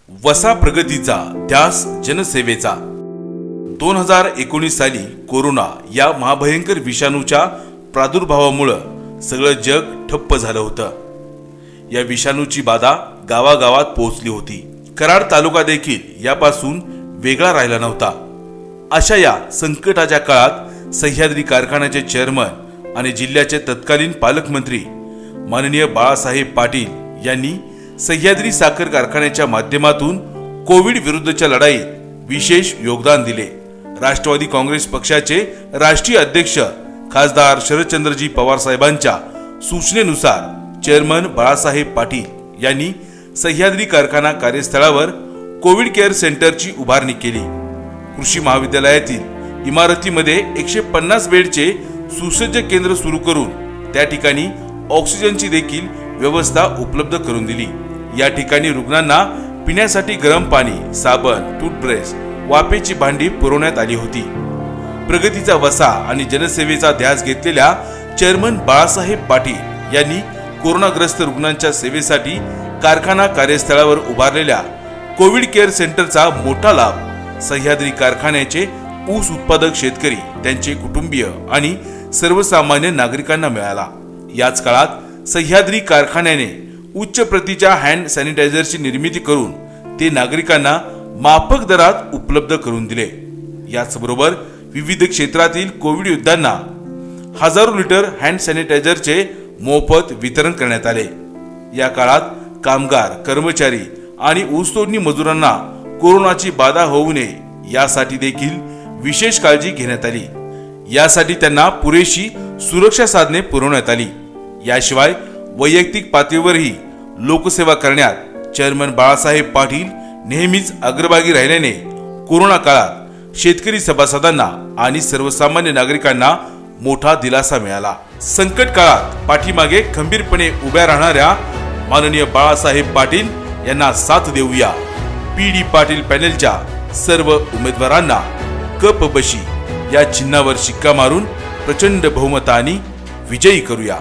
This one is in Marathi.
वसा प्रगतीचा ध्यास जनसेवेचा। 2019 साली कोरोना या महाभयंकर विषाणूच्या प्रादुर्भावामुळे सगळं जग ठप्प झालं होतं। या विषाणूची बाधा गावागावात पोहोचली होती। कराड तालुका देखील यापासून वेगळा राहिला नव्हता। अशा या संकटाच्या काळात सह्याद्री कारखान्याचे चेअरमन आणि जिल्ह्याचे तत्कालीन पालकमंत्री माननीय बाळासाहेब पाटील यांनी सह्याद्री साखर कारखान्याच्या माध्यमातून कोविड विरुद्धच्या लढाईत विशेष योगदान दिले। राष्ट्रवादी काँग्रेस पक्षाचे राष्ट्रीय अध्यक्ष खासदार शरदचंद्रजी पवार साहेबांच्या सूचनेनुसार चेअरमन बाळासाहेब पाटील यांनी सह्याद्री कारखाना कार्यस्थळावर कोविड केअर सेंटरची उभारणी केली। कृषी महाविद्यालयातील इमारतीमध्ये 150 बेडचे सुसज्ज केंद्र सुरू करून त्या ठिकाणी ऑक्सिजनची देखील व्यवस्था उपलब्ध करून दिली। या ठिकाणी रुग्णांना पिण्यासाठी गरम पाणी, साबण, टूथब्रश, वाफेची भांडी पुरवण्यात आली होती। प्रगतीचा वसा आणि जनसेवेचा ध्यास घेतलेल्या चेअरमन बाळासाहेब पाटील यांनी कोरोनाग्रस्त रुग्णांच्या सेवेसाठी कारखाना कार्यस्थळावर उभारलेल्या कोविड केअर सेंटरचा मोठा लाभ सह्याद्री कारखान्याचे ऊस उत्पादक शेतकरी, त्यांचे कुटुंबीय आणि सर्वसामान्य नागरिकांना मिळाला। याच काळात सह्याद्री कारखान्याने उच्च प्रतीच्या हँड सॅनिटायझरची निर्मिती करून ते नागरिकांना माफक दरात उपलब्ध करून दिले। याचबरोबर विविध क्षेत्रातील कोविड योद्ध्यांना हजारो लिटर हँड सॅनिटायझरचे मोफत वितरण करण्यात आले। या काळात कामगार, कर्मचारी आणि ऊसतोडणी मजुरांना कोरोनाची बाधा होऊ नये यासाठी देखील विशेष काळजी घेण्यात आली। यासाठी त्यांना पुरेशी सुरक्षा साधने पुरवण्यात आली। याशिवाय वैयक्तिक पातळीवरही लोकसेवा करण्यात चेअरमन बाळासाहेब पाटील नेहमीच अग्रभागी राहिल्याने कोरोना काळात शेतकरी सभासदांना आणि सर्वसामान्य नागरिकांना मोठा दिलासा मिळाला। संकट काळात पाठीमागे खंबीरपणे उभ्या राहणाऱ्या माननीय बाळासाहेब पाटील यांना साथ देऊया। पीडी पाटील पॅनेलच्या सर्व उमेदवारांना कप बशी या चिन्हावर शिक्का मारून प्रचंड बहुमताने विजयी करूया।